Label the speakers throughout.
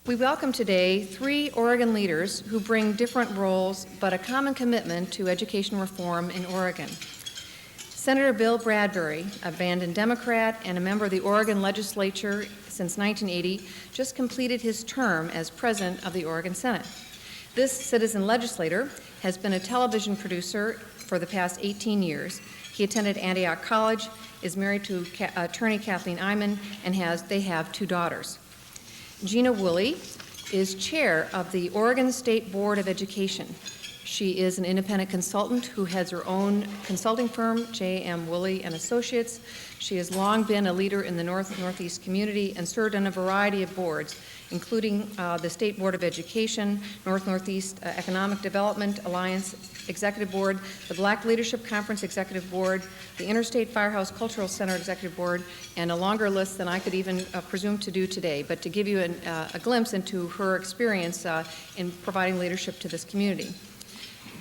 Speaker 1: We welcome today 3 Oregon leaders who bring different roles but a common commitment to education reform in Oregon. Senator Bill Bradbury, a Bandon Democrat and a member of the Oregon legislature since 1980, just completed his term as president of the Oregon Senate. This citizen legislator has been a television producer for the past 18 years. He attended Antioch College, is married to attorney Kathleen Iman, and they have 2 daughters. Jeana Woolley is chair of the Oregon State Board of Education. She is an independent consultant who heads her own consulting firm, J.M. Woolley and Associates. She has long been a leader in the Northeast community and served on a variety of boards, including the State Board of Education, Northeast Economic Development Alliance Executive Board, the Black Leadership Conference Executive Board, the Interstate Firehouse Cultural Center Executive Board, and a longer list than I could even presume to do today, but to give you a glimpse into her experience in providing leadership to this community.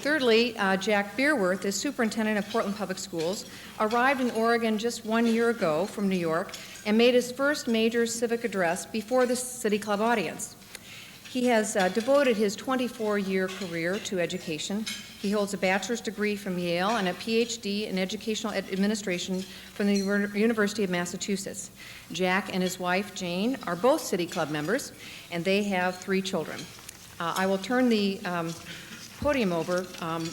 Speaker 1: Thirdly, Jack Bierwirth is superintendent of Portland Public Schools, arrived in Oregon just 1 year ago from New York, and made his first major civic address before the City Club audience. He has devoted his 24-year career to education. He holds a bachelor's degree from Yale and a PhD in educational administration from the University of Massachusetts. Jack and his wife, Jane, are both City Club members, and they have 3 children. I will turn the podium over.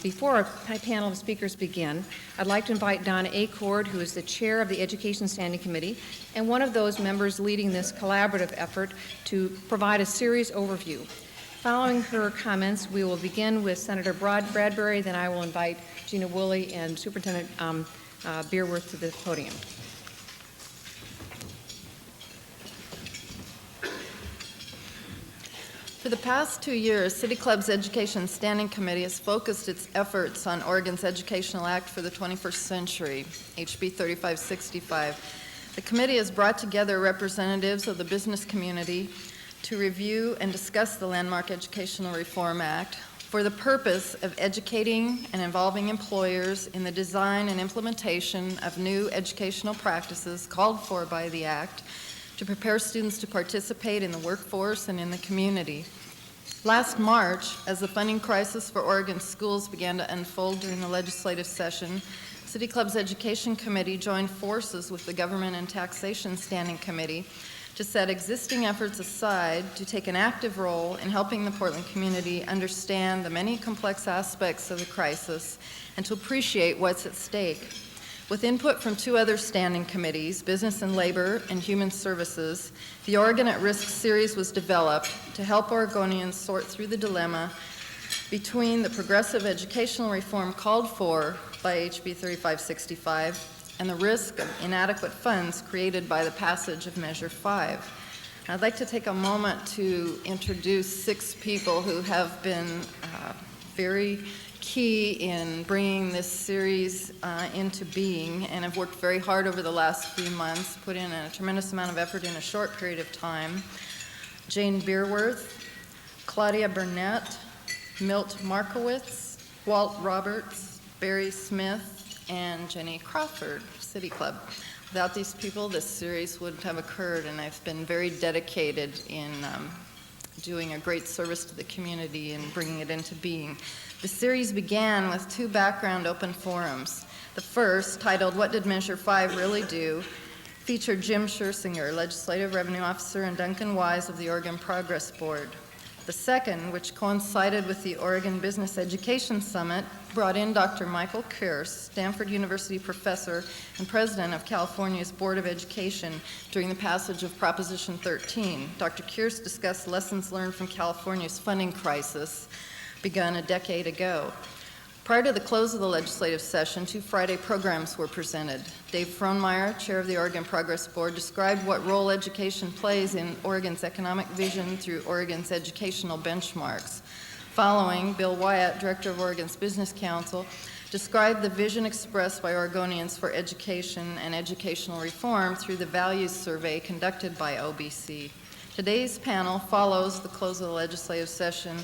Speaker 1: Before our panel of speakers begin, I'd like to invite Donna Acord, who is the chair of the Education Standing Committee and one of those members leading this collaborative effort, to provide a series overview. Following her comments, we will begin with Senator Bradbury, then I will invite Jeana Woolley and Superintendent Bierwirth to the podium.
Speaker 2: For the past 2 years, City Club's Education Standing Committee has focused its efforts on Oregon's Educational Act for the 21st Century, HB 3565. The committee has brought together representatives of the business community to review and discuss the landmark Educational Reform Act for the purpose of educating and involving employers in the design and implementation of new educational practices called for by the Act, to prepare students to participate in the workforce and in the community. Last March, as the funding crisis for Oregon schools began to unfold during the legislative session, City Club's Education Committee joined forces with the Government and Taxation Standing Committee to set existing efforts aside to take an active role in helping the Portland community understand the many complex aspects of the crisis and to appreciate what's at stake. With input from 2 other standing committees, Business and Labor and Human Services, the Oregon at Risk series was developed to help Oregonians sort through the dilemma between the progressive educational reform called for by HB 3565 and the risk of inadequate funds created by the passage of Measure 5. I'd like to take a moment to introduce 6 people who have been very key in bringing this series into being and have worked very hard over the last few months, put in a tremendous amount of effort in a short period of time. Jane Bierwirth, Claudia Burnett, Milt Markowitz, Walt Roberts, Barry Smith, and Jenny Crawford, City Club. Without these people, this series wouldn't have occurred, and I've been very dedicated in doing a great service to the community and bringing it into being. The series began with 2 background open forums. The first, titled "What Did Measure 5 Really Do?", featured Jim Schersinger, Legislative Revenue Officer, and Duncan Wise of the Oregon Progress Board. The second, which coincided with the Oregon Business Education Summit, brought in Dr. Michael Kearse, Stanford University professor and president of California's Board of Education, during the passage of Proposition 13. Dr. Kearse discussed lessons learned from California's funding crisis begun a decade ago. Prior to the close of the legislative session, 2 Friday programs were presented. Dave Frohnmeyer, chair of the Oregon Progress Board, described what role education plays in Oregon's economic vision through Oregon's educational benchmarks. Following, Bill Wyatt, director of Oregon's Business Council, described the vision expressed by Oregonians for education and educational reform through the values survey conducted by OBC. Today's panel follows the close of the legislative session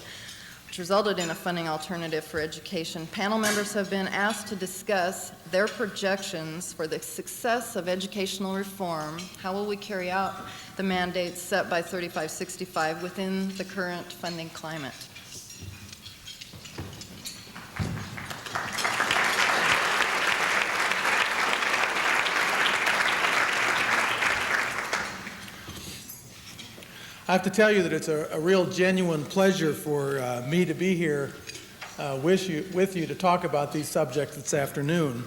Speaker 2: which resulted in a funding alternative for education. Panel members have been asked to discuss their projections for the success of educational reform. How will we carry out the mandates set by 3565 within the current funding climate?
Speaker 3: I have to tell you that it's a real genuine pleasure for me to be here with you to talk about these subjects this afternoon.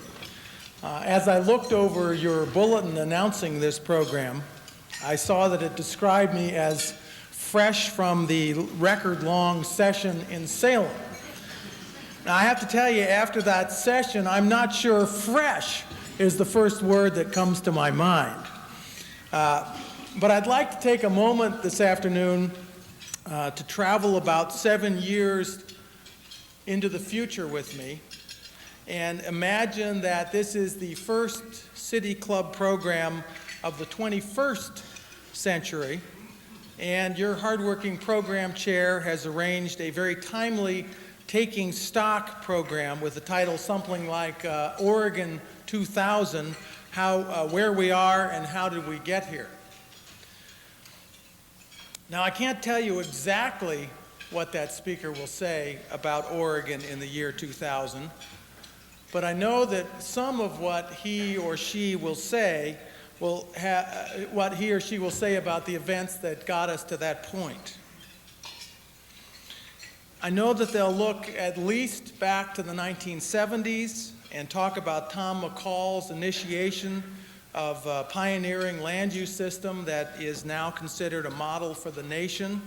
Speaker 3: As I looked over your bulletin announcing this program, I saw that it described me as fresh from the record-long session in Salem. Now, I have to tell you, after that session, I'm not sure fresh is the first word that comes to my mind. But I'd like to take a moment this afternoon to travel about 7 years into the future with me and imagine that this is the first City Club program of the 21st century, and your hardworking program chair has arranged a very timely taking stock program with the title something like Oregon 2000, where we are and how did we get here. Now, I can't tell you exactly what that speaker will say about Oregon in the year 2000, but I know that some of what he or she will say about the events that got us to that point. I know that they'll look at least back to the 1970s and talk about Tom McCall's initiation of a pioneering land use system that is now considered a model for the nation.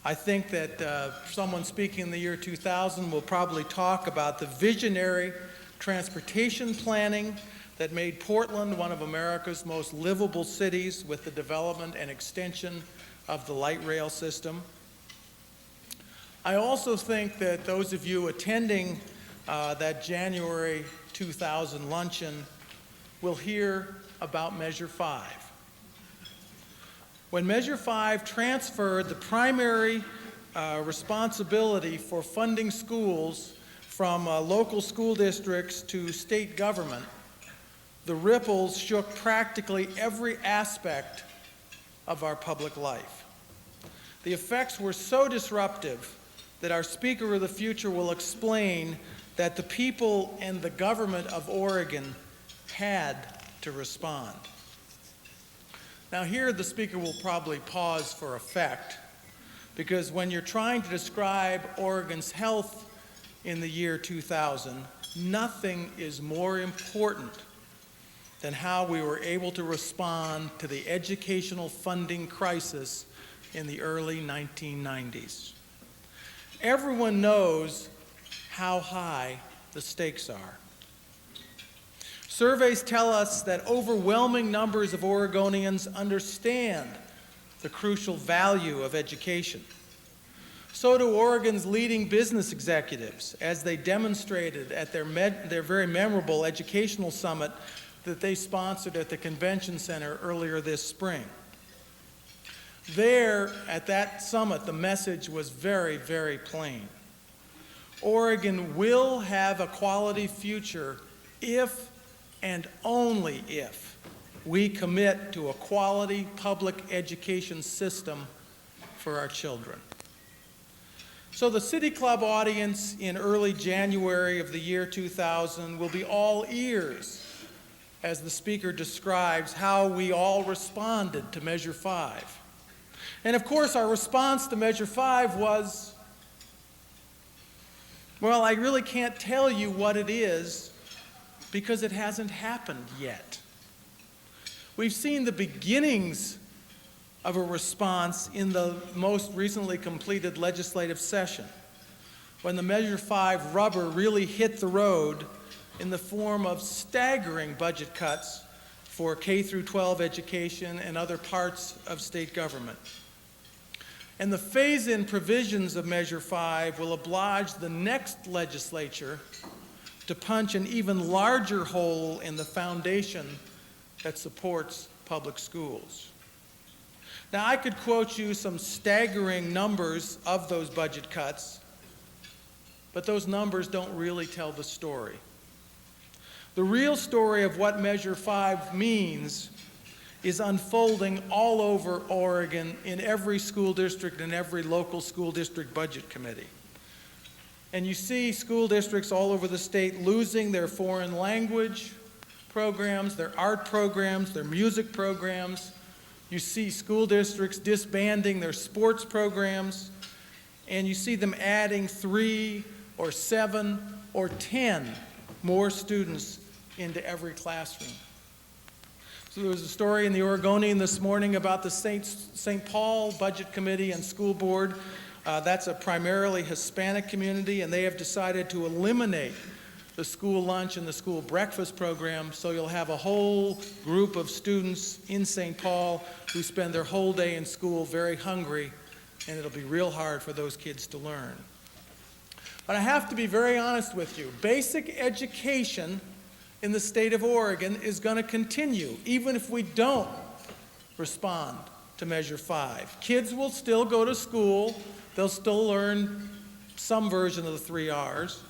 Speaker 3: I think that someone speaking in the year 2000 will probably talk about the visionary transportation planning that made Portland one of America's most livable cities with the development and extension of the light rail system. I also think that those of you attending that January 2000 luncheon will hear about Measure 5. When Measure 5 transferred the primary responsibility for funding schools from local school districts to state government, the ripples shook practically every aspect of our public life. The effects were so disruptive that our speaker of the future will explain that the people and the government of Oregon had to respond. Now here the speaker will probably pause for effect, because when you're trying to describe Oregon's health in the year 2000, nothing is more important than how we were able to respond to the educational funding crisis in the early 1990s. Everyone knows how high the stakes are. Surveys tell us that overwhelming numbers of Oregonians understand the crucial value of education. So do Oregon's leading business executives, as they demonstrated at their very memorable educational summit that they sponsored at the Convention Center earlier this spring. There, at that summit, the message was very, very plain. Oregon will have a quality future if and only if we commit to a quality public education system for our children. So the City Club audience in early January of the year 2000 will be all ears as the speaker describes how we all responded to Measure 5. And of course, our response to Measure 5 was, well, I really can't tell you what it is because it hasn't happened yet. We've seen the beginnings of a response in the most recently completed legislative session, when the Measure 5 rubber really hit the road in the form of staggering budget cuts for K through 12 education and other parts of state government. And the phase-in provisions of Measure 5 will oblige the next legislature to punch an even larger hole in the foundation that supports public schools. Now, I could quote you some staggering numbers of those budget cuts, but those numbers don't really tell the story. The real story of what Measure 5 means is unfolding all over Oregon in every school district and every local school district budget committee. And you see school districts all over the state losing their foreign language programs, their art programs, their music programs. You see school districts disbanding their sports programs, and you see them adding 3 or 7 or 10 more students into every classroom. So there was a story in the Oregonian this morning about the St. Paul Budget Committee and School Board. That's a primarily Hispanic community, and they have decided to eliminate the school lunch and the school breakfast program, so you'll have a whole group of students in St. Paul who spend their whole day in school very hungry, and it'll be real hard for those kids to learn. But I have to be very honest with you. Basic education in the state of Oregon is going to continue, even if we don't respond to Measure 5. Kids will still go to school. They'll still learn some version of the 3 R's.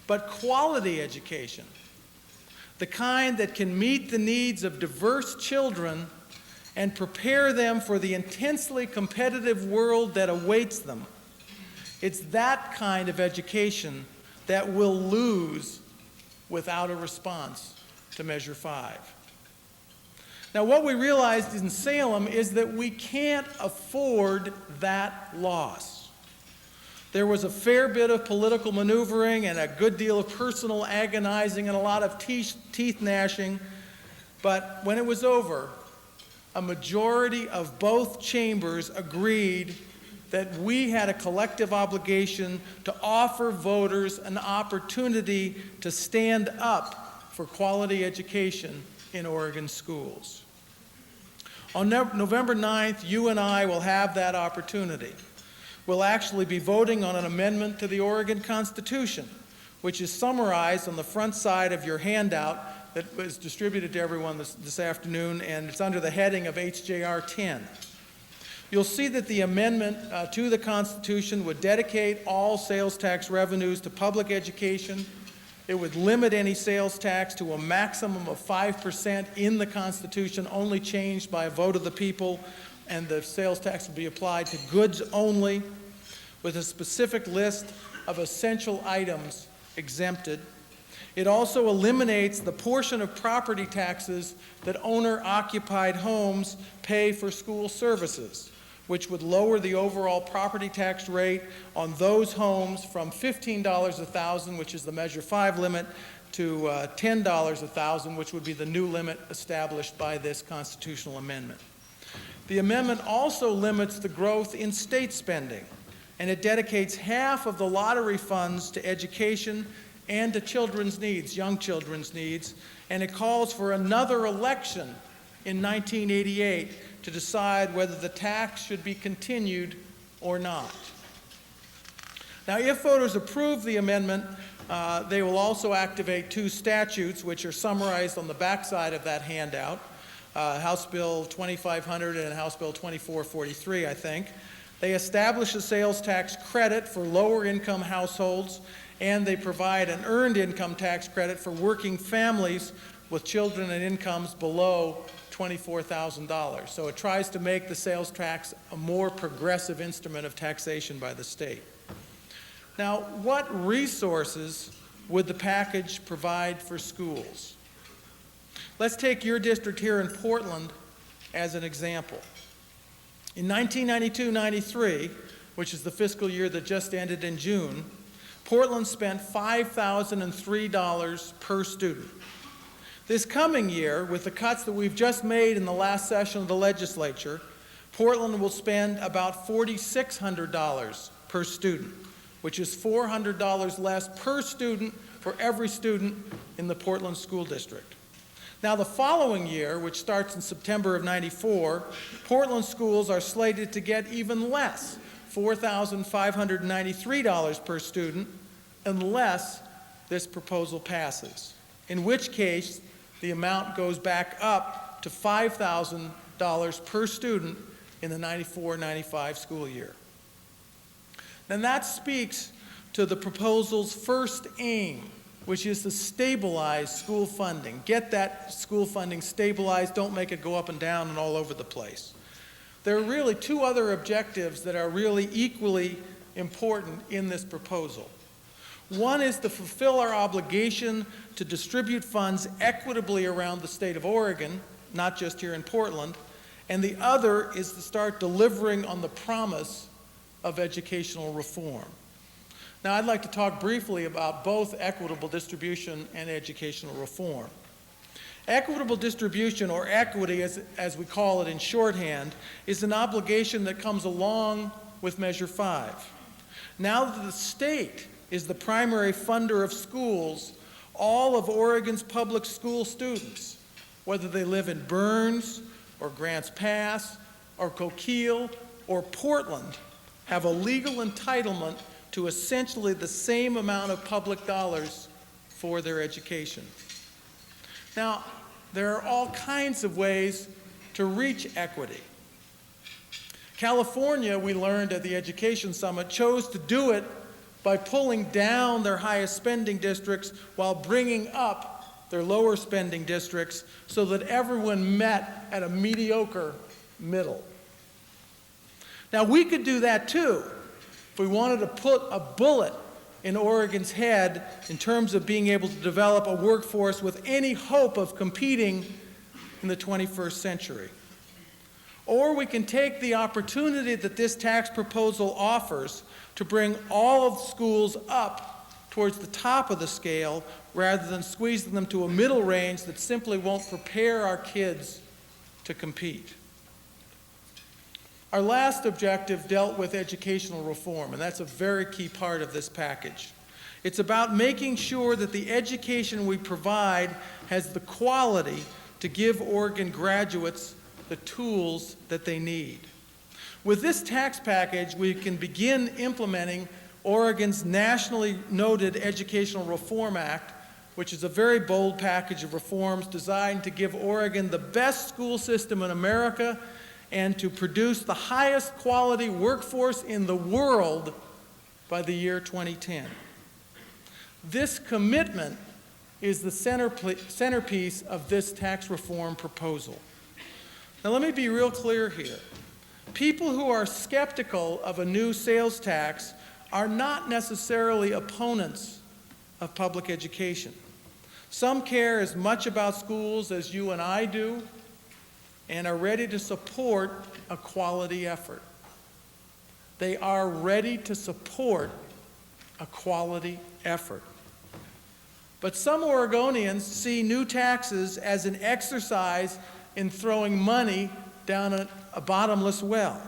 Speaker 3: But quality education, the kind that can meet the needs of diverse children and prepare them for the intensely competitive world that awaits them, it's that kind of education that will lose without a response to Measure 5. Now, what we realized in Salem is that we can't afford that loss. There was a fair bit of political maneuvering and a good deal of personal agonizing and a lot of teeth gnashing, but when it was over, a majority of both chambers agreed that we had a collective obligation to offer voters an opportunity to stand up for quality education in Oregon schools. On November 9th, you and I will have that opportunity. We'll actually be voting on an amendment to the Oregon Constitution, which is summarized on the front side of your handout that was distributed to everyone this afternoon, and it's under the heading of HJR 10. You'll see that the amendment to the Constitution would dedicate all sales tax revenues to public education. It would limit any sales tax to a maximum of 5% in the Constitution, only changed by a vote of the people, and the sales tax would be applied to goods only, with a specific list of essential items exempted. It also eliminates the portion of property taxes that owner-occupied homes pay for school services, which would lower the overall property tax rate on those homes from $15 a thousand, which is the Measure 5 limit, to $10 a thousand, which would be the new limit established by this constitutional amendment. The amendment also limits the growth in state spending, and it dedicates half of the lottery funds to education and to children's needs, young children's needs, and it calls for another election in 1988 to decide whether the tax should be continued or not. Now, if voters approve the amendment, they will also activate 2 statutes, which are summarized on the backside of that handout, House Bill 2500 and House Bill 2443, I think. They establish a sales tax credit for lower income households, and they provide an earned income tax credit for working families with children and incomes below $24,000. So it tries to make the sales tax a more progressive instrument of taxation by the state. Now, what resources would the package provide for schools? Let's take your district here in Portland as an example. In 1992-93, which is the fiscal year that just ended in June, Portland spent $5,003 per student. This coming year, with the cuts that we've just made in the last session of the legislature, Portland will spend about $4,600 per student, which is $400 less per student for every student in the Portland School District. Now, the following year, which starts in September of '94, Portland schools are slated to get even less, $4,593 per student, unless this proposal passes, in which case the amount goes back up to $5,000 per student in the '94-'95 school year. And that speaks to the proposal's first aim, which is to stabilize school funding. Get that school funding stabilized, don't make it go up and down and all over the place. There are really two other objectives that are really equally important in this proposal. One is to fulfill our obligation to distribute funds equitably around the state of Oregon, not just here in Portland, and the other is to start delivering on the promise of educational reform. Now, I'd like to talk briefly about both equitable distribution and educational reform. Equitable distribution, or equity as we call it in shorthand, is an obligation that comes along with Measure 5. Now that the state is the primary funder of schools, all of Oregon's public school students, whether they live in Burns or Grants Pass or Coquille or Portland, have a legal entitlement to essentially the same amount of public dollars for their education. Now, there are all kinds of ways to reach equity. California, we learned at the Education Summit, chose to do it by pulling down their highest spending districts while bringing up their lower spending districts so that everyone met at a mediocre middle. Now, we could do that too if we wanted to put a bullet in Oregon's head in terms of being able to develop a workforce with any hope of competing in the 21st century. Or we can take the opportunity that this tax proposal offers to bring all of the schools up towards the top of the scale rather than squeezing them to a middle range that simply won't prepare our kids to compete. Our last objective dealt with educational reform, and that's a very key part of this package. It's about making sure that the education we provide has the quality to give Oregon graduates the tools that they need. With this tax package, we can begin implementing Oregon's nationally noted Educational Reform Act, which is a very bold package of reforms designed to give Oregon the best school system in America and to produce the highest quality workforce in the world by the year 2010. This commitment is the centerpiece of this tax reform proposal. Now, let me be real clear here. People who are skeptical of a new sales tax are not necessarily opponents of public education. Some care as much about schools as you and I do and are ready to support a quality effort. They are ready to support a quality effort. But some Oregonians see new taxes as an exercise in throwing money down a bottomless well.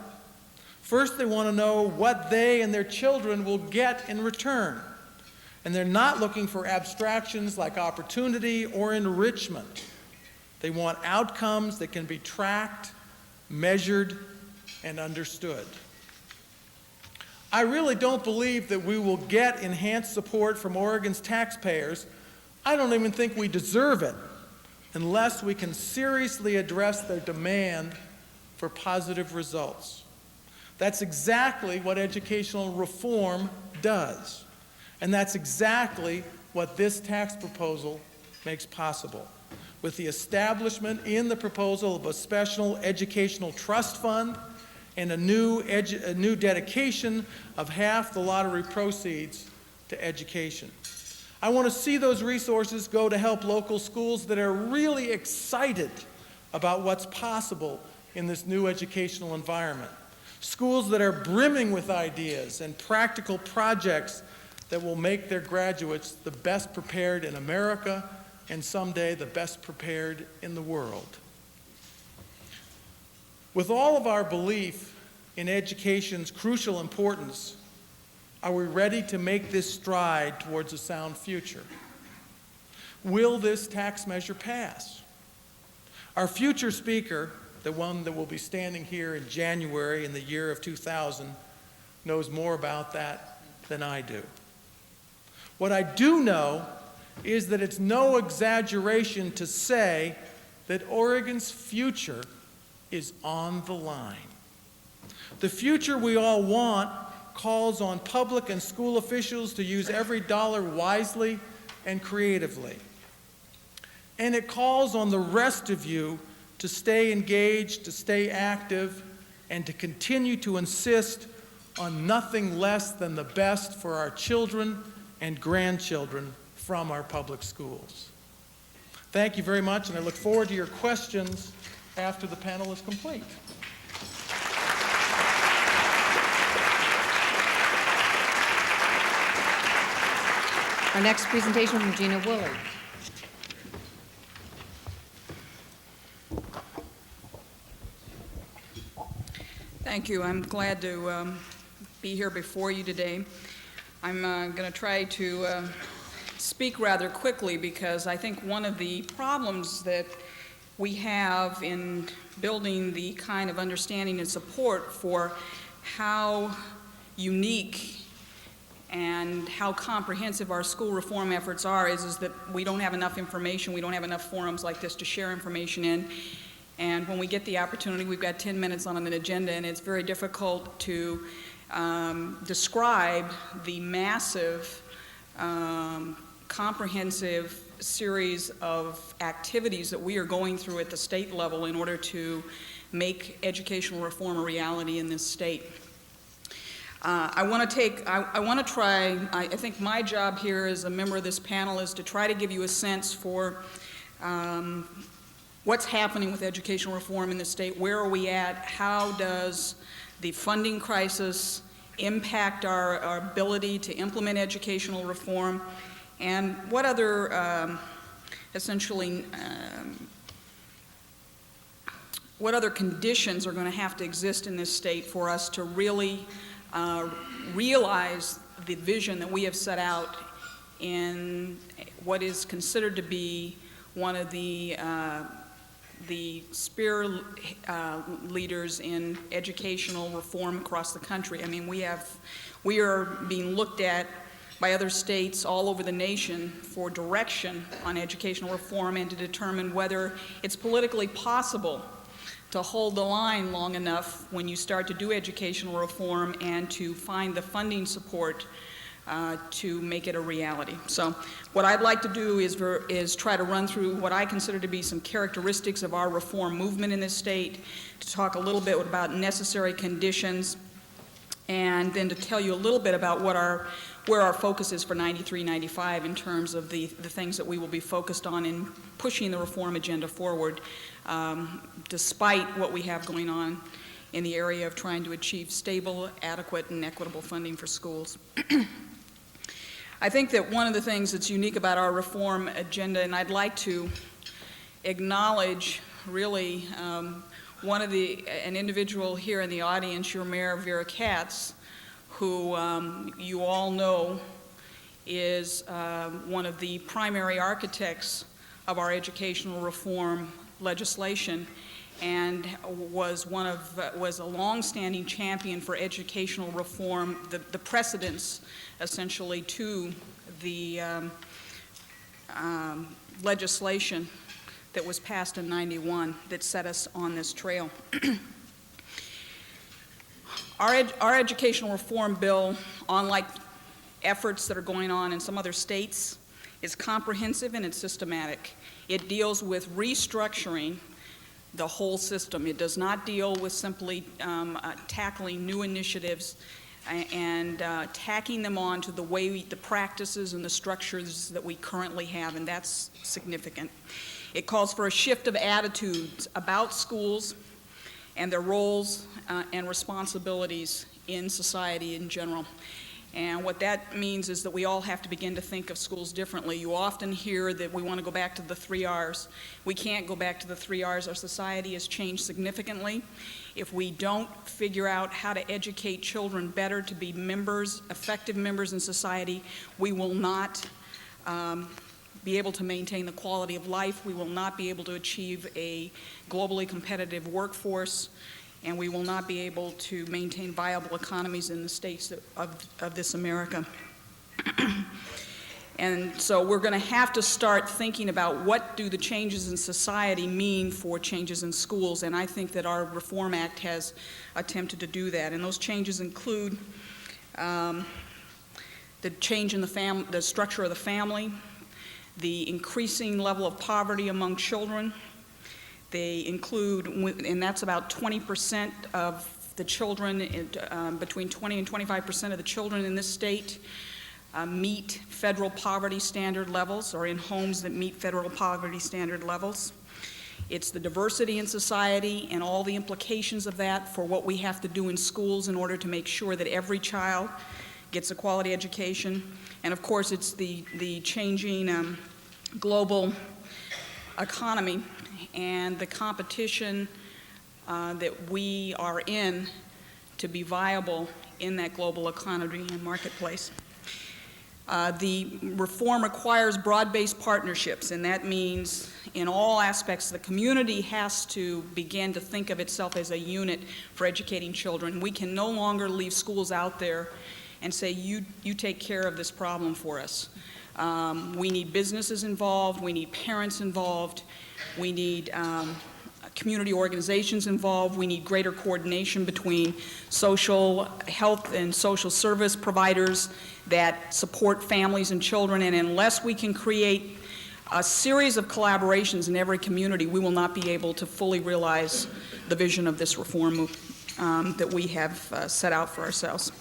Speaker 3: First, they want to know what they and their children will get in return. And they're not looking for abstractions like opportunity or enrichment. They want outcomes that can be tracked, measured, and understood. I really don't believe that we will get enhanced support from Oregon's taxpayers. I don't even think we deserve it unless we can seriously address their demand for positive results. That's exactly what educational reform does. And that's exactly what this tax proposal makes possible. With the establishment in the proposal of a special educational trust fund and a new dedication of half the lottery proceeds to education. I want to see those resources go to help local schools that are really excited about what's possible in this new educational environment. Schools that are brimming with ideas and practical projects that will make their graduates the best prepared in America and someday the best prepared in the world. With all of our belief in education's crucial importance, are we ready to make this stride towards a sound future? Will this tax measure pass? Our future speaker, the one that will be standing here in January in the year of 2000, knows more about that than I do. What I do know is that it's no exaggeration to say that Oregon's future is on the line. The future we all want calls on public and school officials to use every dollar wisely and creatively. And it calls on the rest of you to stay engaged, to stay active, and to continue to insist on nothing less than the best for our children and grandchildren from our public schools. Thank you very much, and I look forward to your questions after the panel is complete.
Speaker 1: Our next presentation from Jeana Woolley.
Speaker 4: Thank you. I'm glad to be here before you today. I'm going to try to speak rather quickly because I think one of the problems that we have in building the kind of understanding and support for how unique and how comprehensive our school reform efforts are is that we don't have enough information, we don't have enough forums like this to share information in. And when we get the opportunity, we've got 10 minutes on an agenda, and it's very difficult to describe the massive, comprehensive series of activities that we are going through at the state level in order to make educational reform a reality in this state. I think my job here as a member of this panel is to try to give you a sense for what's happening with educational reform in the state, where are we at, how does the funding crisis impact our ability to implement educational reform, and what other what other conditions are going to have to exist in this state for us to really realize the vision that we have set out in what is considered to be one of the spear leaders in educational reform across the country. I mean, we are being looked at by other states all over the nation for direction on educational reform and to determine whether it's politically possible to hold the line long enough when you start to do educational reform and to find the funding support to make it a reality. So what I'd like to do is try to run through what I consider to be some characteristics of our reform movement in this state, to talk a little bit about necessary conditions, and then to tell you a little bit about where our focus is for 93-95 in terms of the things that we will be focused on in pushing the reform agenda forward, despite what we have going on in the area of trying to achieve stable, adequate, and equitable funding for schools. I think that one of the things that's unique about our reform agenda, and I'd like to acknowledge really an individual here in the audience, your Mayor Vera Katz, who you all know is one of the primary architects of our educational reform legislation, and was a long-standing champion for educational reform, the precedents essentially to the legislation that was passed in '91 that set us on this trail. Our educational reform bill, unlike efforts that are going on in some other states, is comprehensive and it's systematic. It deals with restructuring the whole system. It does not deal with simply tackling new initiatives and tacking them on to the practices and the structures that we currently have, and that's significant. It calls for a shift of attitudes about schools and their roles and responsibilities in society in general. And what that means is that we all have to begin to think of schools differently. You often hear that we want to go back to the 3 R's. We can't go back to the 3 R's. Our society has changed significantly. If we don't figure out how to educate children better to be members, effective members in society, we will not be able to maintain the quality of life. We will not be able to achieve a globally competitive workforce, and we will not be able to maintain viable economies in the states of this America. And so we're going to have to start thinking about what do the changes in society mean for changes in schools, and I think that our Reform Act has attempted to do that. And those changes include the change in the structure of the family, the increasing level of poverty among children. They include, and that's about 20% of the children, between 20 and 25% of the children in this state meet federal poverty standard levels, or in homes that meet federal poverty standard levels. It's the diversity in society and all the implications of that for what we have to do in schools in order to make sure that every child gets a quality education. And of course, it's the changing global economy and the competition that we are in to be viable in that global economy and marketplace. The reform requires broad-based partnerships, and that means in all aspects the community has to begin to think of itself as a unit for educating children. We can no longer leave schools out there and say, you take care of this problem for us. We need businesses involved, we need parents involved, we need community organizations involved, we need greater coordination between social health and social service providers that support families and children, and unless we can create a series of collaborations in every community, we will not be able to fully realize the vision of this reform that we have set out for ourselves.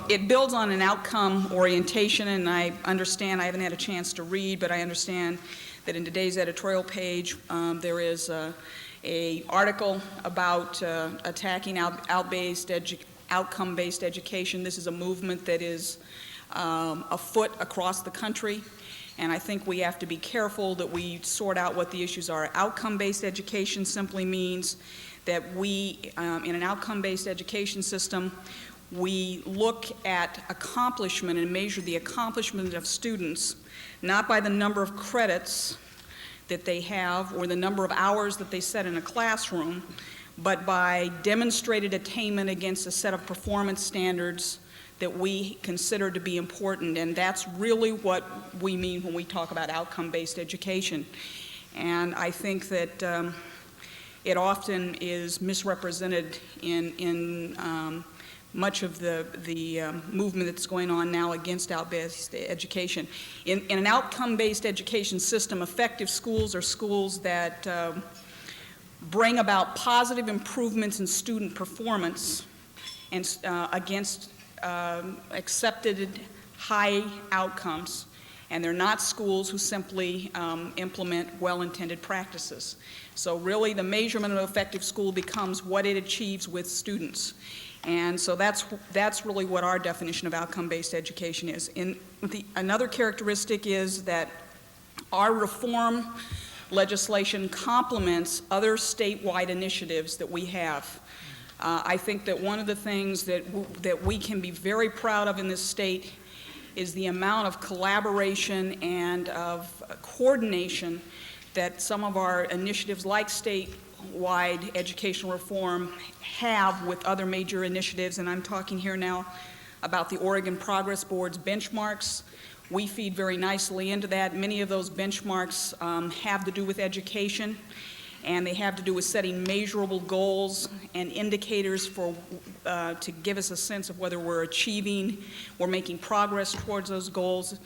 Speaker 4: It builds on an outcome orientation, and I understand, I haven't had a chance to read, but I understand that in today's editorial page there is an article about attacking outcome-based education. This is a movement that is afoot across the country, and I think we have to be careful that we sort out what the issues are. Outcome-based education simply means that we, in an outcome-based education system, we look at accomplishment and measure the accomplishment of students not by the number of credits that they have or the number of hours that they set in a classroom, but by demonstrated attainment against a set of performance standards that we consider to be important. And that's really what we mean when we talk about outcome-based education. And I think that it often is misrepresented in much of the movement that's going on now against outcome-based education. In an outcome-based education system, effective schools are schools that bring about positive improvements in student performance and against accepted high outcomes, and they're not schools who simply implement well-intended practices. So really the measurement of an effective school becomes what it achieves with students. And so that's really what our definition of outcome-based education is. Another characteristic is that our reform legislation complements other statewide initiatives that we have. I think that one of the things that we can be very proud of in this state is the amount of collaboration and of coordination that some of our initiatives like statewide educational reform have with other major initiatives, and I'm talking here now about the Oregon Progress Board's benchmarks. We feed very nicely into that. Many of those benchmarks have to do with education, and they have to do with setting measurable goals and indicators for to give us a sense of whether we're making progress towards those goals.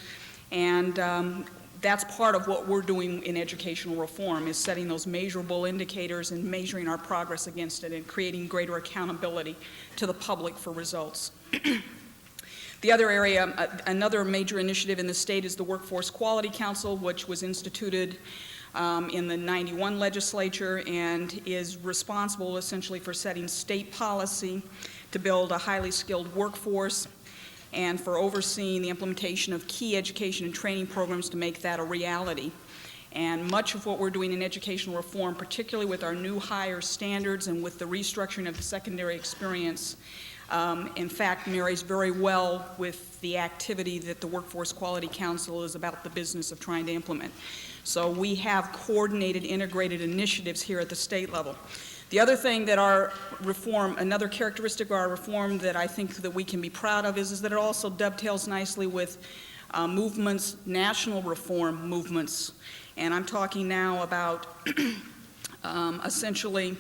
Speaker 4: And that's part of what we're doing in educational reform, is setting those measurable indicators and measuring our progress against it and creating greater accountability to the public for results. The other area, another major initiative in the state is the Workforce Quality Council, which was instituted in the '91 legislature and is responsible essentially for setting state policy to build a highly skilled workforce and for overseeing the implementation of key education and training programs to make that a reality. And much of what we're doing in educational reform, particularly with our new higher standards and with the restructuring of the secondary experience, in fact, marries very well with the activity that the Workforce Quality Council is about the business of trying to implement. So we have coordinated, integrated initiatives here at the state level. The other thing that our reform, another characteristic of our reform that I think that we can be proud of is that it also dovetails nicely with movements, national reform movements. And I'm talking now about essentially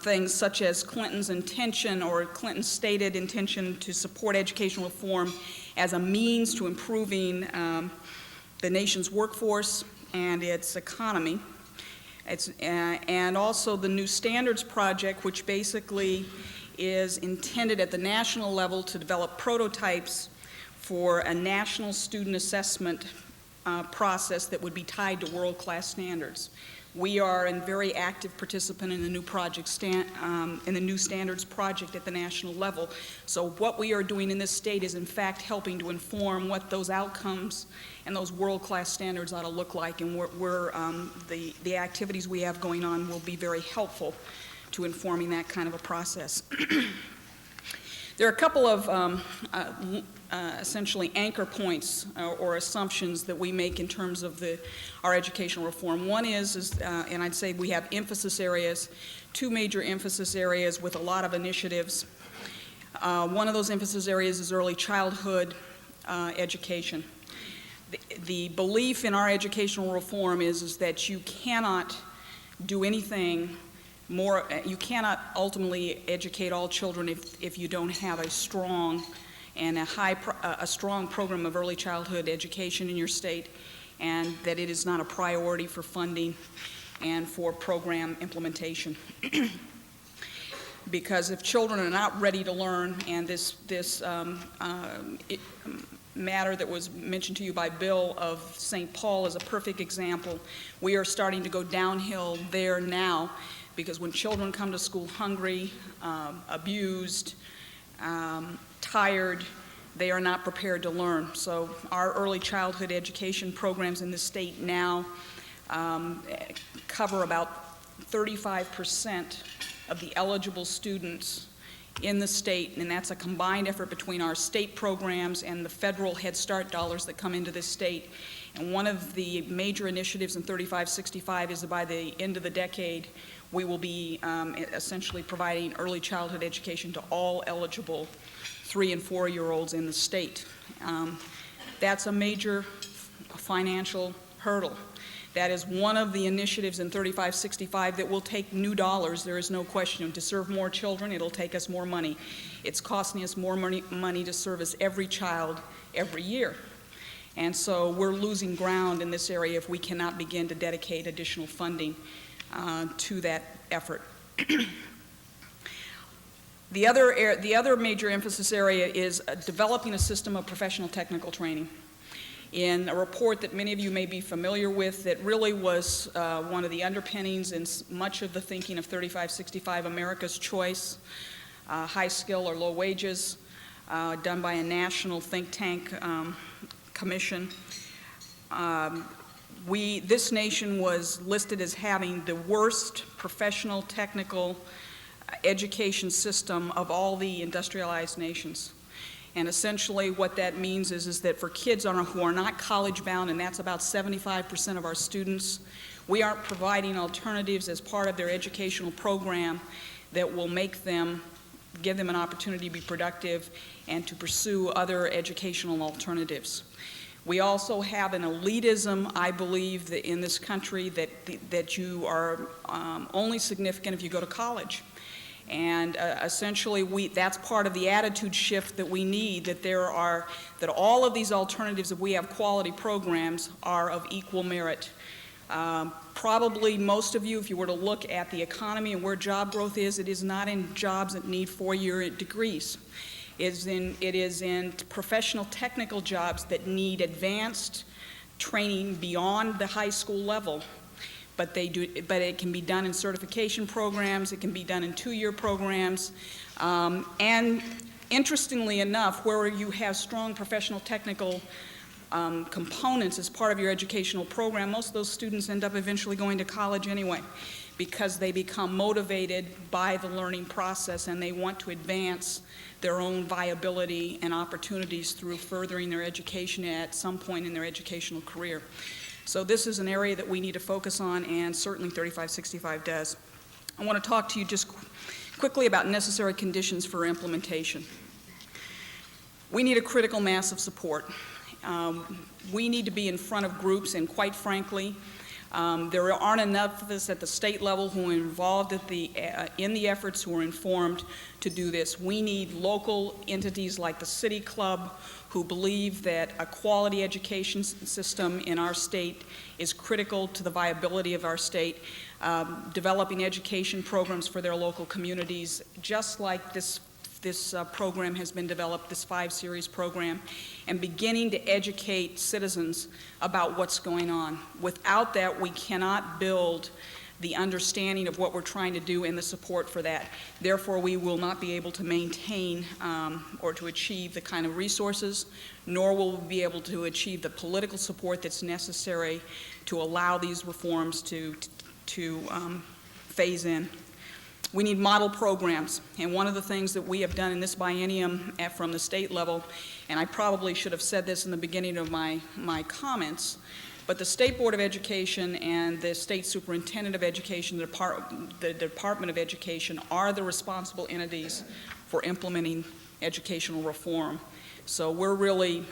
Speaker 4: things such as Clinton's intention or Clinton's stated intention to support educational reform as a means to improving the nation's workforce and its economy. And also the New Standards Project, which basically is intended at the national level to develop prototypes for a national student assessment process that would be tied to world-class standards. We are a very active participant in the New Standards Project at the national level. So what we are doing in this state is in fact helping to inform what those outcomes and those world-class standards ought to look like, and the activities we have going on will be very helpful to informing that kind of a process. There are a couple of essentially anchor points or assumptions that we make in terms of our educational reform. One is and I'd say we have emphasis areas, two major emphasis areas with a lot of initiatives. One of those emphasis areas is early childhood education. The belief in our educational reform is that you cannot do anything more, you cannot ultimately educate all children if you don't have a strong and a strong program of early childhood education in your state, and that it is not a priority for funding and for program implementation. Because if children are not ready to learn, and this matter that was mentioned to you by Bill of St. Paul is a perfect example. We are starting to go downhill there now, because when children come to school hungry, abused, tired, they are not prepared to learn. So our early childhood education programs in the state now cover about 35% of the eligible students in the state, and that's a combined effort between our state programs and the federal Head Start dollars that come into this state. And one of the major initiatives in 3565 is that by the end of the decade, we will be essentially providing early childhood education to all eligible 3- and 4-year-olds in the state. That's a major financial hurdle. That is one of the initiatives in 3565 that will take new dollars. There is no question. To serve more children, it'll take us more money. It's costing us more money to service every child every year. And so we're losing ground in this area if we cannot begin to dedicate additional funding to that effort. The other major emphasis area is developing a system of professional technical training. In a report that many of you may be familiar with, that really was one of the underpinnings in much of the thinking of 3565, America's Choice, high skill or low wages, done by a national think tank commission. This nation was listed as having the worst professional technical education system of all the industrialized nations. And essentially what that means is that for kids who are not college bound, and that's about 75% of our students, we aren't providing alternatives as part of their educational program that will give them an opportunity to be productive and to pursue other educational alternatives. We also have an elitism, I believe, that in this country that you are only significant if you go to college. And essentially, that's part of the attitude shift that we need, that all of these alternatives, if we have quality programs, are of equal merit. Probably most of you, if you were to look at the economy and where job growth is, it is not in jobs that need 4-year degrees. It is in professional technical jobs that need advanced training beyond the high school level. But it can be done in certification programs, it can be done in 2-year programs, and interestingly enough, where you have strong professional technical components as part of your educational program, most of those students end up eventually going to college anyway, because they become motivated by the learning process and they want to advance their own viability and opportunities through furthering their education at some point in their educational career. So this is an area that we need to focus on, and certainly 3565 does. I want to talk to you just quickly about necessary conditions for implementation. We need a critical mass of support. We need to be in front of groups, and quite frankly, There aren't enough of us at the state level who are involved in the efforts, who are informed to do this. We need local entities like the City Club who believe that a quality education system in our state is critical to the viability of our state, developing education programs for their local communities, just like this program has been developed, this 5-series program, and beginning to educate citizens about what's going on. Without that, we cannot build the understanding of what we're trying to do and the support for that. Therefore, we will not be able to maintain or to achieve the kind of resources, nor will we be able to achieve the political support that's necessary to allow these reforms to phase in. We need model programs, and one of the things that we have done in this biennium from the state level, and I probably should have said this in the beginning of my comments, but the State Board of Education and the State Superintendent of Education, the Department of Education, are the responsible entities for implementing educational reform. So we're really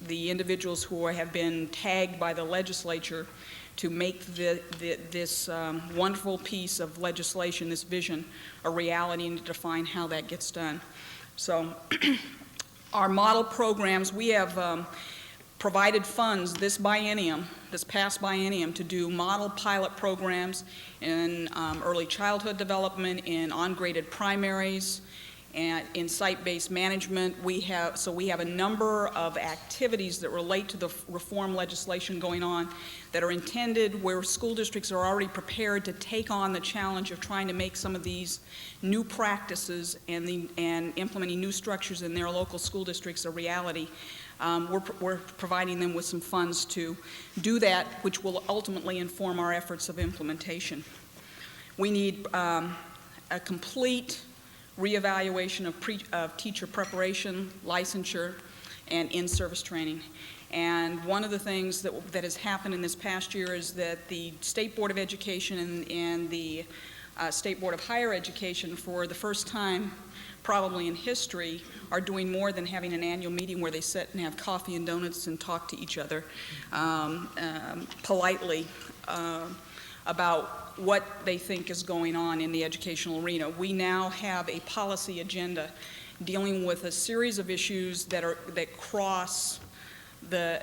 Speaker 4: the individuals who have been tagged by the legislature to make this wonderful piece of legislation, this vision, a reality, and to define how that gets done. So our model programs, we have provided funds this past biennium, to do model pilot programs in early childhood development, in ungraded primaries, and in site-based management. We have a number of activities that relate to the reform legislation going on that are intended where school districts are already prepared to take on the challenge of trying to make some of these new practices and implementing new structures in their local school districts a reality. We're providing them with some funds to do that, which will ultimately inform our efforts of implementation. We need a complete reevaluation of teacher preparation, licensure, and in-service training. And one of the things that has happened in this past year is that the State Board of Education and the State Board of Higher Education, for the first time probably in history, are doing more than having an annual meeting where they sit and have coffee and donuts and talk to each other politely about what they think is going on in the educational arena. We now have a policy agenda dealing with a series of issues that cross the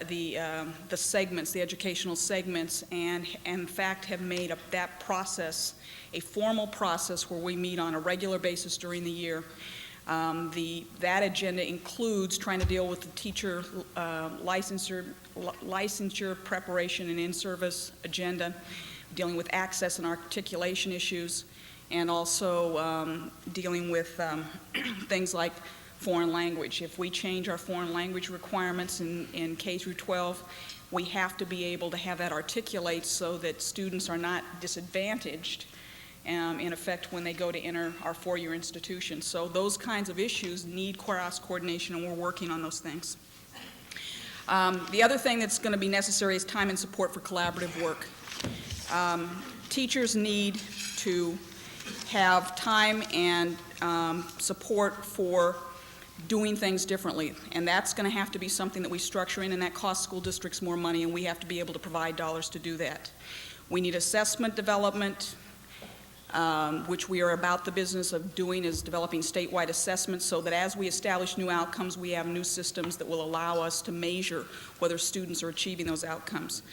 Speaker 4: segments, the educational segments, and in fact have made that process a formal process where we meet on a regular basis during the year. That agenda includes trying to deal with the teacher licensure preparation and in-service agenda, dealing with access and articulation issues, and also dealing with things like foreign language. If we change our foreign language requirements in K through 12, we have to be able to have that articulate so that students are not disadvantaged in effect when they go to enter our four-year institution. So those kinds of issues need cross-coordination, and we're working on those things. The other thing that's going to be necessary is time and support for collaborative work. Teachers need to have time and support for doing things differently, and that's going to have to be something that we structure in, and that costs school districts more money, and we have to be able to provide dollars to do that. We need assessment development, which we are about the business of doing, is developing statewide assessments so that as we establish new outcomes, we have new systems that will allow us to measure whether students are achieving those outcomes.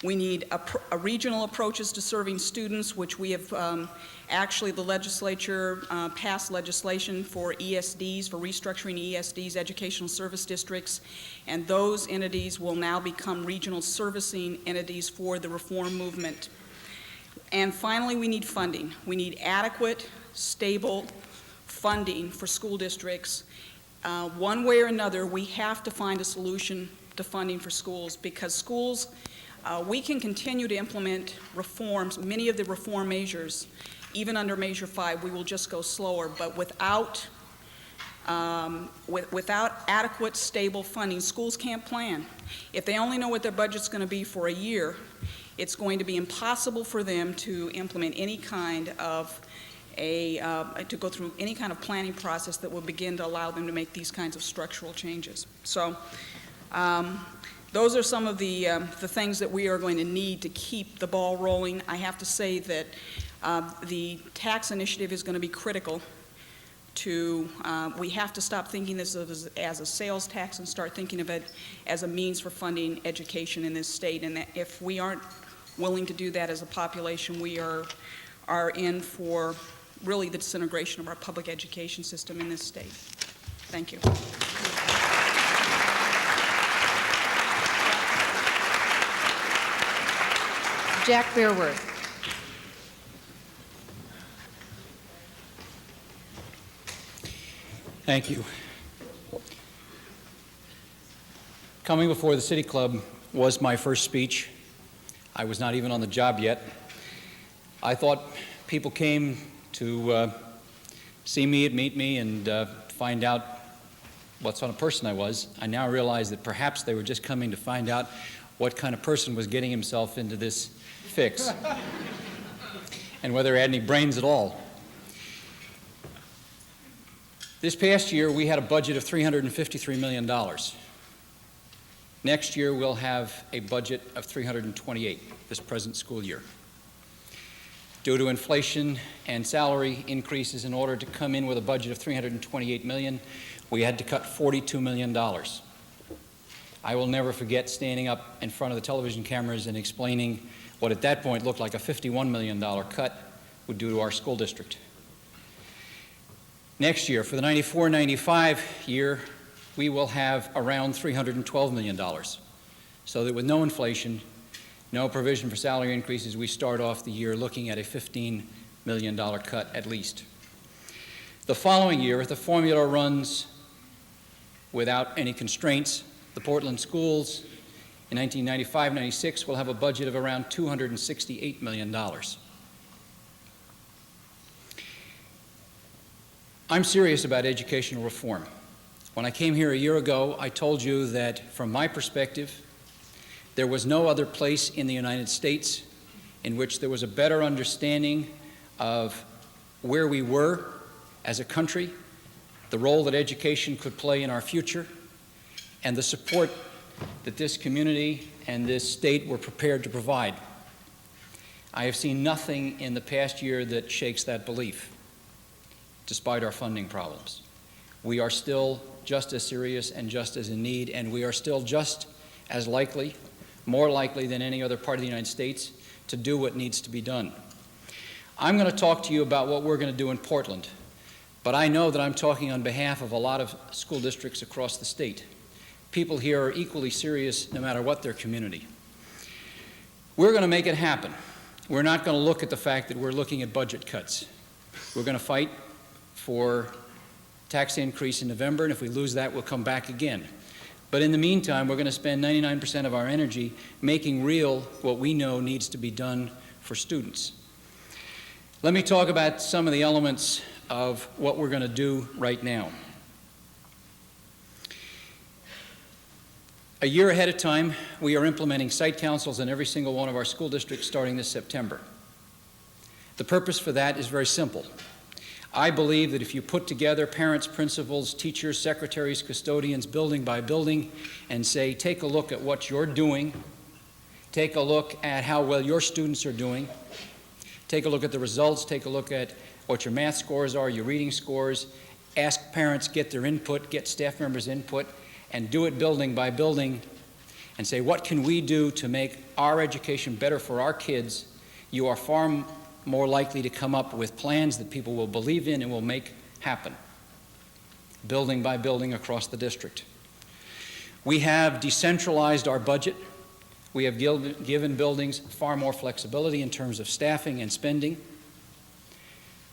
Speaker 4: We need a regional approaches to serving students, which we have actually, the legislature passed legislation for ESDs, for restructuring ESDs, educational service districts, and those entities will now become regional servicing entities for the reform movement. And finally, we need funding. We need adequate, stable funding for school districts. One way or another, we have to find a solution to funding for schools, because schools, we can continue to implement reforms, many of the reform measures, even under Measure 5, we will just go slower, but without adequate, stable funding, schools can't plan. If they only know what their budget's going to be for a year, it's going to be impossible for them to implement any kind of to go through any kind of planning process that will begin to allow them to make these kinds of structural changes. So those are some of the things that we are going to need to keep the ball rolling. I have to say that the tax initiative is going to be critical to, we have to stop thinking this as a sales tax and start thinking of it as a means for funding education in this state. And that if we aren't willing to do that as a population, we are in for really the disintegration of our public education system in this state. Thank you.
Speaker 1: Jack Bierwirth.
Speaker 5: Thank you. Coming before the City Club was my first speech. I was not even on the job yet. I thought people came to see me and meet me and find out what sort of person I was. I now realize that perhaps they were just coming to find out what kind of person was getting himself into this fix and whether he had any brains at all. This past year, we had a budget of $353 million. Next year, we'll have a budget of $328, this present school year. Due to inflation and salary increases, in order to come in with a budget of $328 million, we had to cut $42 million. I will never forget standing up in front of the television cameras and explaining what at that point looked like a $51 million cut would do to our school district. Next year, for the 94-95 year, we will have around $312 million. So that with no inflation, no provision for salary increases, we start off the year looking at a $15 million cut at least. The following year, if the formula runs without any constraints, the Portland schools in 1995-96 will have a budget of around $268 million. I'm serious about educational reform. When I came here a year ago, I told you that from my perspective, there was no other place in the United States in which there was a better understanding of where we were as a country, the role that education could play in our future, and the support that this community and this state were prepared to provide. I have seen nothing in the past year that shakes that belief, despite our funding problems. We are still just as serious and just as in need, and we are still just as likely, more likely than any other part of the United States, to do what needs to be done. I'm going to talk to you about what we're going to do in Portland, but I know that I'm talking on behalf of a lot of school districts across the state. People here are equally serious no matter what their community. We're going to make it happen. We're not going to look at the fact that we're looking at budget cuts. We're going to fight for tax increase in November, and if we lose that, we'll come back again. But in the meantime, we're going to spend 99% of our energy making real what we know needs to be done for students. Let me talk about some of the elements of what we're going to do right now. A year ahead of time, we are implementing site councils in every single one of our school districts starting this September. The purpose for that is very simple. I believe that if you put together parents, principals, teachers, secretaries, custodians, building by building, and say, take a look at what you're doing, take a look at how well your students are doing, take a look at the results, take a look at what your math scores are, your reading scores, ask parents, get their input, get staff members' input, and do it building by building, and say, what can we do to make our education better for our kids? You are far more likely to come up with plans that people will believe in and will make happen, building by building across the district. We have decentralized our budget. We have given buildings far more flexibility in terms of staffing and spending.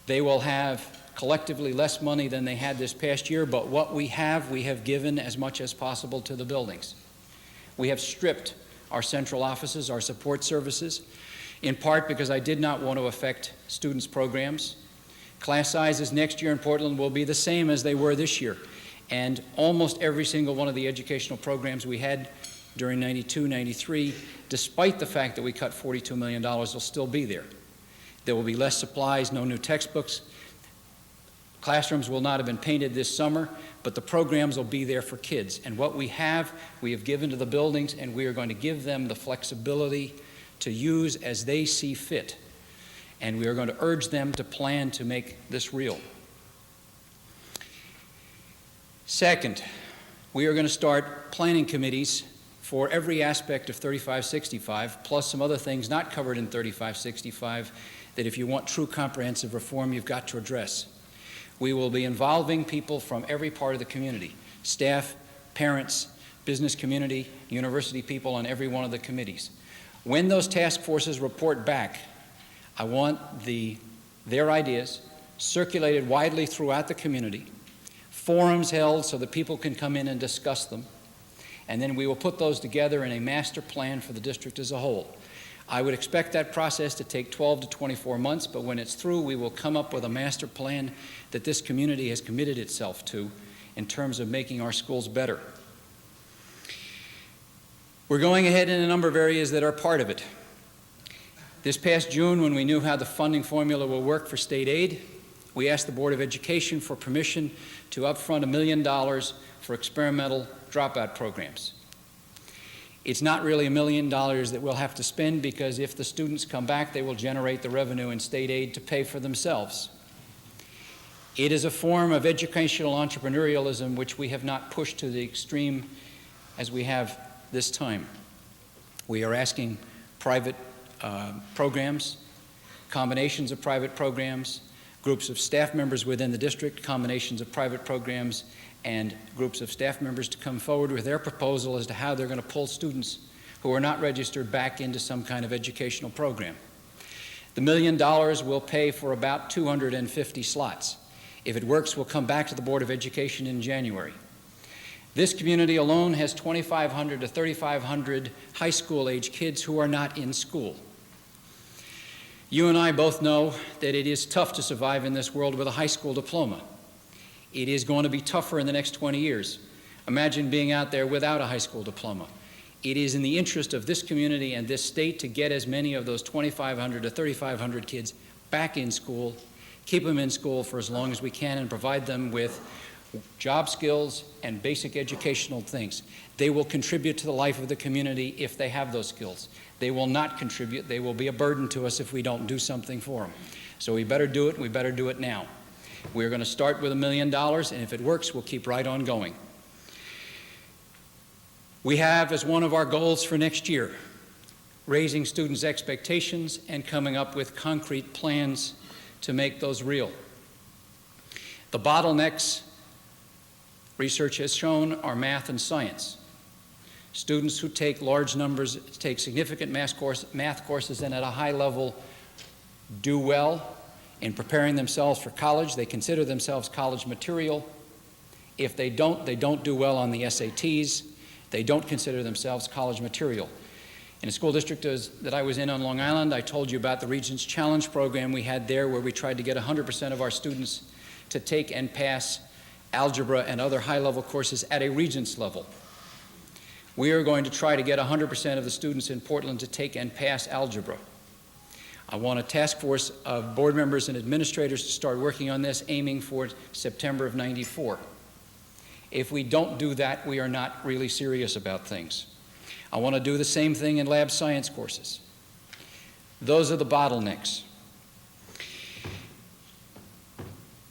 Speaker 5: They will have collectively less money than they had this past year, but what we have given as much as possible to the buildings. We have stripped our central offices, our support services, in part because I did not want to affect students' programs. Class sizes next year in Portland will be the same as they were this year, and almost every single one of the educational programs we had during 92, 93, despite the fact that we cut $42 million, will still be there. There will be less supplies, no new textbooks. Classrooms will not have been painted this summer, but the programs will be there for kids. And what we have given to the buildings, and we are going to give them the flexibility to use as they see fit. And we are going to urge them to plan to make this real. Second, we are going to start planning committees for every aspect of 3565, plus some other things not covered in 3565 that if you want true comprehensive reform, you've got to address. We will be involving people from every part of the community, staff, parents, business community, university people on every one of the committees. When those task forces report back, I want their ideas circulated widely throughout the community, forums held so that people can come in and discuss them, and then we will put those together in a master plan for the district as a whole. I would expect that process to take 12 to 24 months, but when it's through, we will come up with a master plan that this community has committed itself to in terms of making our schools better. We're going ahead in a number of areas that are part of it. This past June, when we knew how the funding formula will work for state aid, we asked the Board of Education for permission to upfront $1 million for experimental dropout programs. It's not really $1 million that we'll have to spend, because if the students come back, they will generate the revenue in state aid to pay for themselves. It is a form of educational entrepreneurialism which we have not pushed to the extreme as we have this time. We are asking private programs, combinations of private programs, groups of staff members within the district, combinations of private programs, and groups of staff members to come forward with their proposal as to how they're going to pull students who are not registered back into some kind of educational program. The $1 million will pay for about 250 slots. If it works, we'll come back to the Board of Education in January. This community alone has 2,500 to 3,500 high school age kids who are not in school. You and I both know that it is tough to survive in this world with a high school diploma. It is going to be tougher in the next 20 years. Imagine being out there without a high school diploma. It is in the interest of this community and this state to get as many of those 2,500 to 3,500 kids back in school, keep them in school for as long as we can, and provide them with job skills and basic educational things. They will contribute to the life of the community if they have those skills. They will not contribute. They will be a burden to us if we don't do something for them. So we better do it, and we better do it now. We're going to start with $1 million, and if it works, we'll keep right on going. We have as one of our goals for next year, raising students' expectations and coming up with concrete plans to make those real. The bottlenecks, research has shown, are math and science. Students who take large numbers, take significant math courses, and at a high level do well in preparing themselves for college. They consider themselves college material. If they don't do well on the SATs. They don't consider themselves college material. In a school district that I was in on Long Island, I told you about the Regents Challenge program we had there, where we tried to get 100% of our students to take and pass algebra and other high-level courses at a Regents level. We are going to try to get 100% of the students in Portland to take and pass algebra. I want a task force of board members and administrators to start working on this, aiming for September of '94. If we don't do that, we are not really serious about things. I want to do the same thing in lab science courses. Those are the bottlenecks.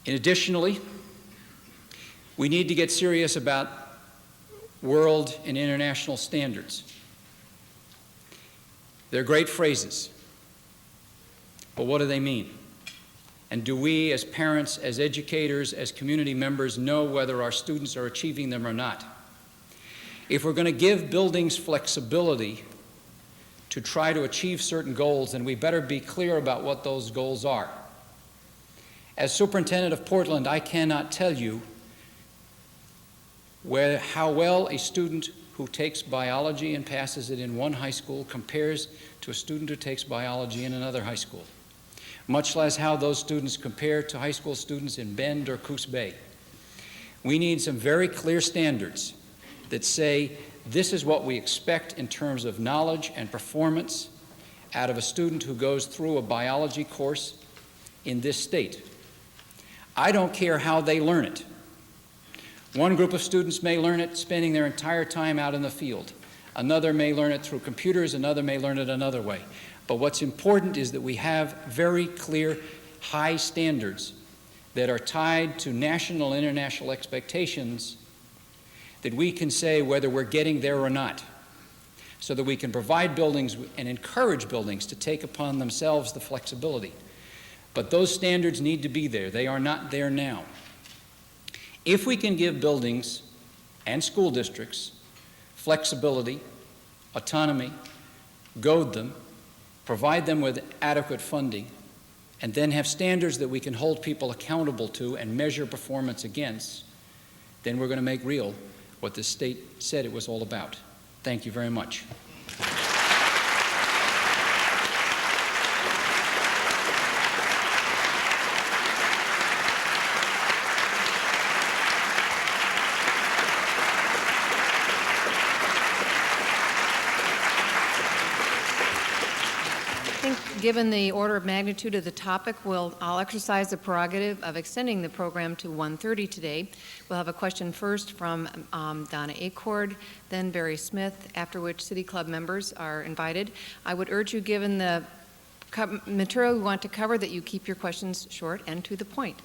Speaker 5: And additionally, we need to get serious about world and international standards. They're great phrases, but what do they mean? And do we, as parents, as educators, as community members, know whether our students are achieving them or not? If we're going to give buildings flexibility to try to achieve certain goals, then we better be clear about what those goals are. As superintendent of Portland, I cannot tell you how well a student who takes biology and passes it in one high school compares to a student who takes biology in another high school, much less how those students compare to high school students in Bend or Coos Bay. We need some very clear standards that say this is what we expect in terms of knowledge and performance out of a student who goes through a biology course in this state. I don't care how they learn it. One group of students may learn it spending their entire time out in the field. Another may learn it through computers, another may learn it another way. But what's important is that we have very clear, high standards that are tied to national and international expectations that we can say whether we're getting there or not, so that we can provide buildings and encourage buildings to take upon themselves the flexibility. But those standards need to be there. They are not there now. If we can give buildings and school districts flexibility, autonomy, goad them, provide them with adequate funding, and then have standards that we can hold people accountable to and measure performance against, then we're going to make real what the state said it was all about. Thank you very much.
Speaker 1: Given the order of magnitude of the topic, I'll exercise the prerogative of extending the program to 1:30 today. We'll have a question first from Donna Acord, then Barry Smith, after which City Club members are invited. I would urge you, given the material we want to cover, that you keep your questions short and to the point.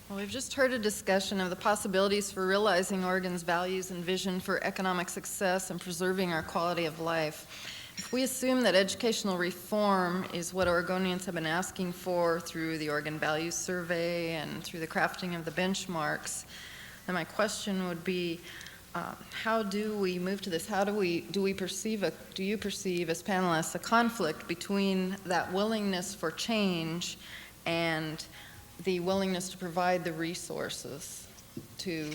Speaker 2: Well, we've just heard a discussion of the possibilities for realizing Oregon's values and vision for economic success and preserving our quality of life. If we assume that educational reform is what Oregonians have been asking for through the Oregon Values Survey and through the crafting of the benchmarks, then my question would be, how do we move to this? Do you perceive as panelists a conflict between that willingness for change and the willingness to provide the resources to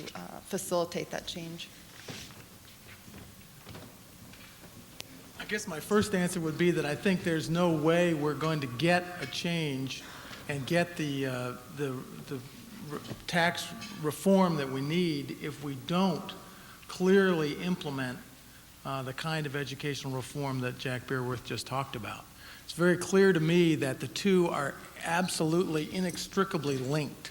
Speaker 2: facilitate that change?
Speaker 3: I guess my first answer would be that I think there's no way we're going to get a change and get the tax reform that we need if we don't clearly implement the kind of educational reform that Jack Bierwirth just talked about. It's very clear to me that the two are absolutely inextricably linked,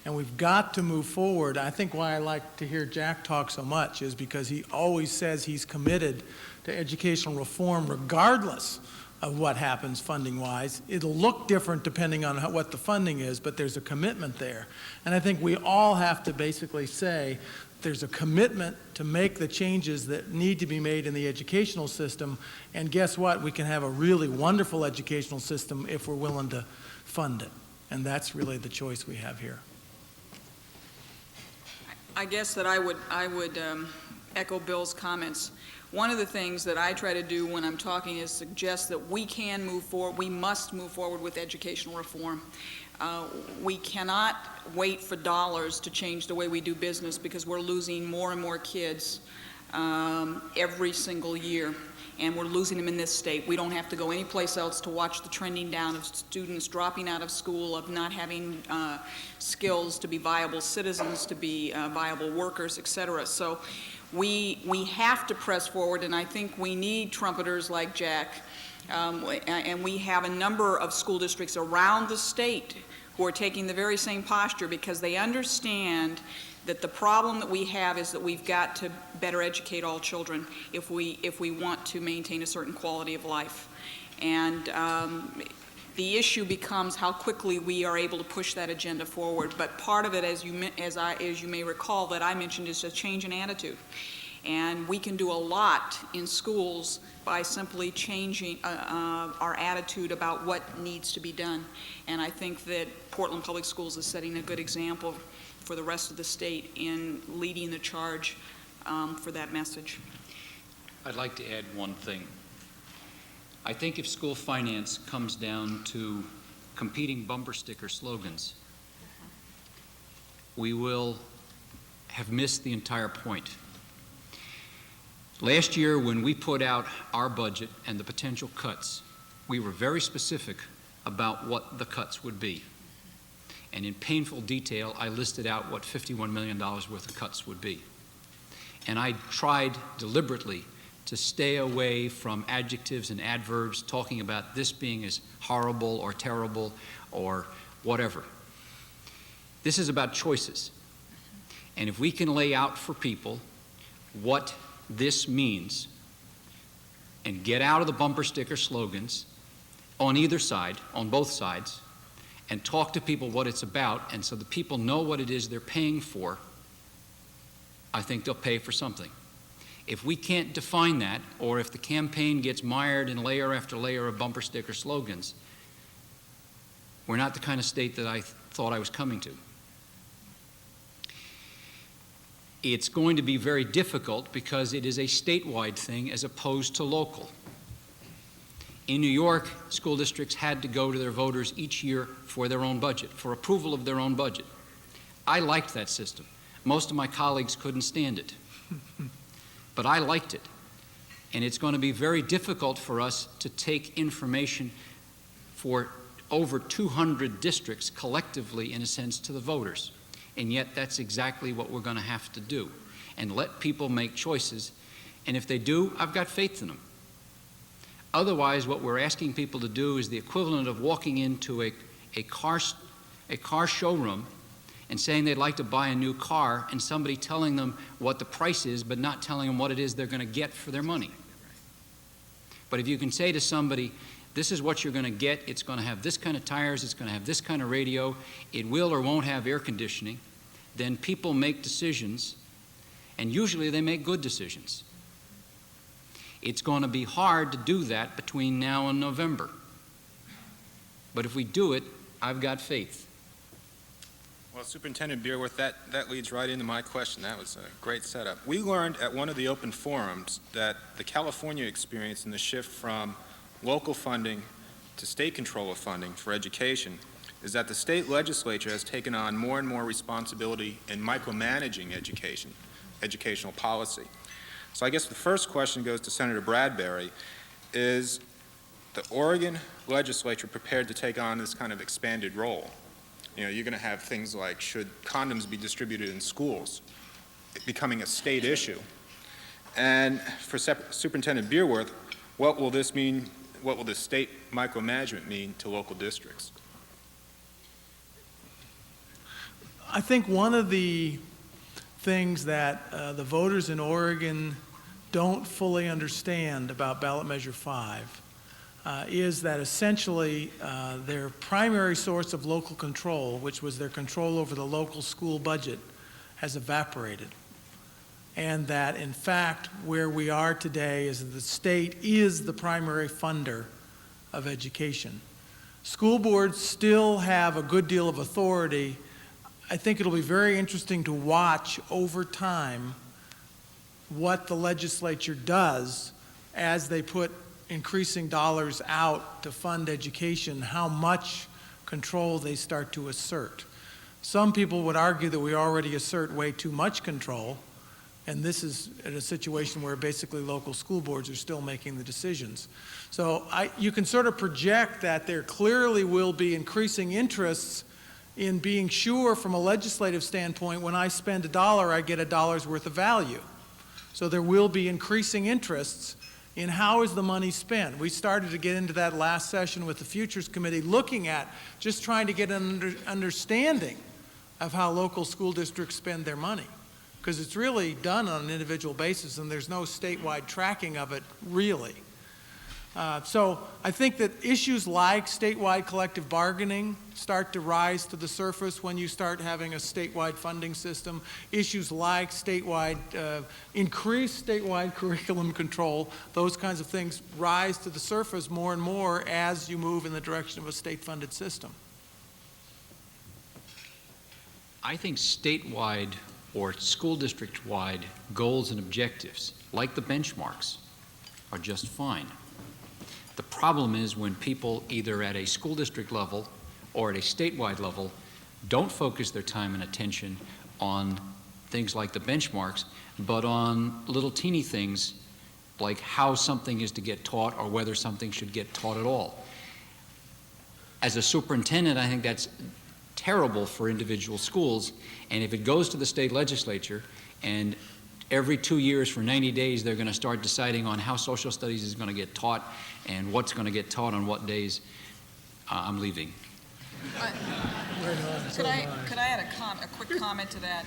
Speaker 3: and we've got to move forward. I think why I like to hear Jack talk so much is because he always says he's committed to educational reform regardless of what happens funding-wise. It'll look different depending on what the funding is, but there's a commitment there. And I think we all have to basically say there's a commitment to make the changes that need to be made in the educational system, and guess what? We can have a really wonderful educational system if we're willing to fund it. And that's really the choice we have here.
Speaker 4: I guess that I would echo Bill's comments. One of the things that I try to do when I'm talking is suggest that we can move forward, we must move forward with educational reform. We cannot wait for dollars to change the way we do business because we're losing more and more kids every single year, and we're losing them in this state. We don't have to go anyplace else to watch the trending down of students dropping out of school, of not having skills to be viable citizens, to be viable workers, et cetera. So we have to press forward, and I think we need trumpeters like Jack. And we have a number of school districts around the state who are taking the very same posture because they understand that the problem that we have is that we've got to better educate all children if we want to maintain a certain quality of life. And the issue becomes how quickly we are able to push that agenda forward. But part of it, as you may recall, that I mentioned, is a change in attitude. And we can do a lot in schools by simply changing our attitude about what needs to be done. And I think that Portland Public Schools is setting a good example for the rest of the state in leading the charge for that message.
Speaker 5: I'd like to add one thing. I think if school finance comes down to competing bumper sticker slogans, we will have missed the entire point. Last year, when we put out our budget and the potential cuts, we were very specific about what the cuts would be. And in painful detail, I listed out what $51 million worth of cuts would be. And I tried deliberately to stay away from adjectives and adverbs talking about this being as horrible or terrible or whatever. This is about choices. And if we can lay out for people what this means and get out of the bumper sticker slogans on either side, on both sides, and talk to people what it's about, and so the people know what it is they're paying for, I think they'll pay for something. If we can't define that, or if the campaign gets mired in layer after layer of bumper sticker slogans, we're not the kind of state that I thought I was coming to. It's going to be very difficult because it is a statewide thing as opposed to local. In New York, school districts had to go to their voters each year for their own budget, for approval of their own budget. I liked that system. Most of my colleagues couldn't stand it, but I liked it. And it's going to be very difficult for us to take information for over 200 districts collectively, in a sense, to the voters. And yet that's exactly what we're going to have to do, and let people make choices. And if they do, I've got faith in them. Otherwise, what we're asking people to do is the equivalent of walking into a car showroom and saying they'd like to buy a new car, and somebody telling them what the price is but not telling them what it is they're going to get for their money. But if you can say to somebody, this is what you're going to get, it's going to have this kind of tires, it's going to have this kind of radio, it will or won't have air conditioning, then people make decisions, and usually they make good decisions. It's going to be hard to do that between now and November. But if we do it, I've got faith.
Speaker 6: Well, Superintendent Bierwirth, that leads right into my question. That was a great setup. We learned at one of the open forums that the California experience in the shift from local funding to state control of funding for education is that the state legislature has taken on more and more responsibility in micromanaging educational policy. So I guess the first question goes to Senator Bradbury. Is the Oregon legislature prepared to take on this kind of expanded role? You know, you're going to have things like, should condoms be distributed in schools, becoming a state issue? And for Superintendent Bierwirth, what will this mean? What will the state micromanagement mean to local districts?
Speaker 3: I think one of the things that the voters in Oregon don't fully understand about ballot measure 5 is that essentially their primary source of local control, which was their control over the local school budget, has evaporated. And that, in fact, where we are today is that the state is the primary funder of education. School boards still have a good deal of authority. I think it'll be very interesting to watch over time what the legislature does as they put increasing dollars out to fund education, how much control they start to assert. Some people would argue that we already assert way too much control, and this is in a situation where basically local school boards are still making the decisions. So you can sort of project that there clearly will be increasing interests in being sure from a legislative standpoint, when I spend $1, I get $1 worth of value. So there will be increasing interests in how is the money spent. We started to get into that last session with the Futures Committee, looking at just trying to get an understanding of how local school districts spend their money, because it's really done on an individual basis and there's no statewide tracking of it really. So I think that issues like statewide collective bargaining start to rise to the surface when you start having a statewide funding system. Issues like statewide, increased statewide curriculum control, those kinds of things rise to the surface more and more as you move in the direction of a state-funded system.
Speaker 5: I think statewide or school district-wide goals and objectives, like the benchmarks, are just fine. The problem is when people either at a school district level or at a statewide level don't focus their time and attention on things like the benchmarks, but on little teeny things like how something is to get taught or whether something should get taught at all. As a superintendent, I think that's terrible for individual schools, and if it goes to the state legislature and every 2 years for 90 days they're going to start deciding on how social studies is going to get taught and what's going to get taught on what days, I'm leaving.
Speaker 3: Right on, so
Speaker 4: Could
Speaker 3: am I.
Speaker 4: I add a quick comment to that?